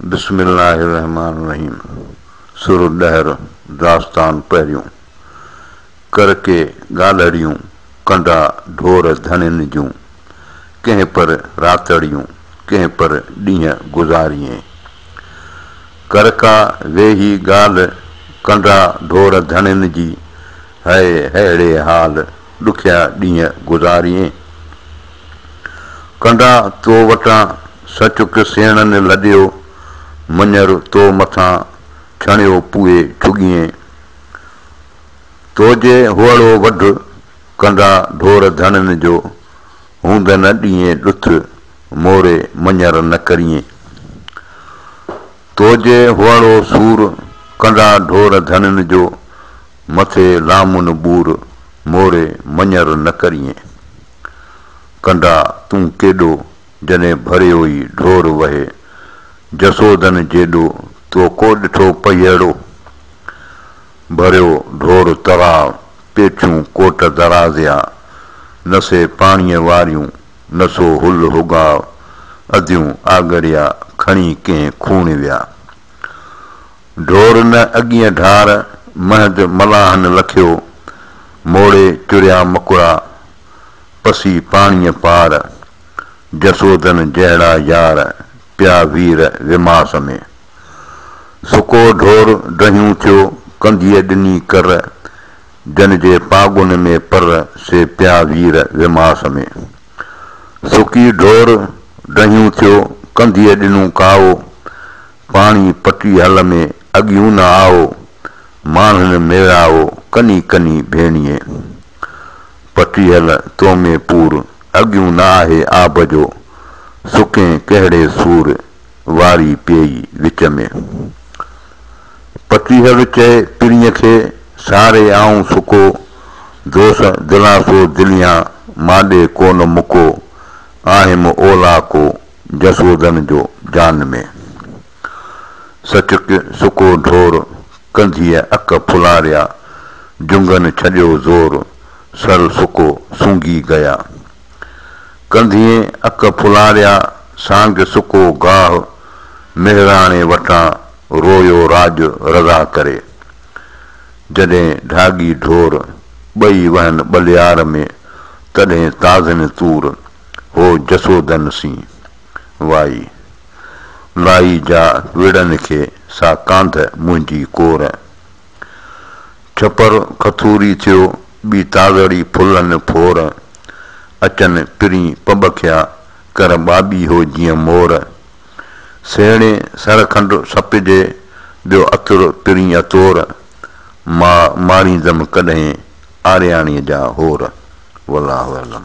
बिस्मिल्लाहिर्रहमानिर्रहीम। सुर डहर दास्तान पहिरियों। करके ॻाल्हड़ियूं कंदा ढोर धननि जूं, कंहिं पर रातड़ियूं कंहिं पर ॾींहं गुज़ारियें। कर का वेही ॻाल्हि कंदा ढोर धननि जी, है अहिड़े हाल ॾुखिया ॾींहं गुज़ारियें। कंदा तो वटां सचुक सेणनि लॾियो, मञर तो मथां छणियो पूए छुॻियें। तोजे हुअड़ो वढ कंदा ढोर धननि जो, हूंद न ॾींहं ॾुथ मोरे मञर न करियें। तोजे हुअड़ो सूर कंदा ढोर धननि जो, मथे लामुन बूर मोरे मञर न करियें। कंदा तूं केॾो जॾहिं भरियो ई ढोर वहे, जसोदन जेॾो तो को ॾिठो पईअड़ो। भरियो ढोर तराव पेठियूं कोट दराज़िया, नसे पाणीअ वारियूं नसो हुल हुगाव। अधियूं आगरिया खणी कंहिं खूण विया। ढोर न अॻीअ ढार महद मलाहन लखियो, मोड़े चुरिया मकुड़ा पसी पाणीअ पार। जसोदन जहिड़ा यार पिया वीर विमास में। सुको ढोर ड्रहियूं थियो कंधीअ ॾिनी कर, जन जे पागुन में पर से पिया वीर विमास में। सुकी ढोर ड्रहियूं थियो कंधीअ ॾिनूं काओ, पाणी पटी हल में अॻियूं न आओ। माण्हुनि मेड़ाओ कनी कनी भेणीअ, पटी हल तो में पूर अॻियूं न आहे आब जो। सुकें कहिड़े सूर वारी पेई विच में। पटीहल चए पिरीअ खे सारे आऊं सुको, दोस दिलासो दिलियां माॾे कोन मुको। आहिम ओला को जसोदन जो जान में। सचुक सुको ढोर कंधीअ अक फुलारिया, जुंगन छॾियो ज़ोर सर सुको सूंघी गया। कंधीअ अक फुलारिया सांग सुको गाह, मेहराणे वटां रोयो राज रज़ा करे। जॾहिं ढागी ढोर ॿई वहन ॿलियार में, तॾहिं ताज़न तूर हो जसोदन सी वाई। लाई जा विड़नि खे सा कांध मुंहिंजी कोर। छपर खथूरी थियो ॿी ताज़ड़ी फुलनि फोर। अचनि पिरी पॿखिया कर ॿाॿी हो जीअं मोर। सेणे सरखंड सपिजे ॿियो अतुर पिरी अतोर। मां मारींदमि कॾहिं आरियाणीअ जा होर। वल्लाहु अलम।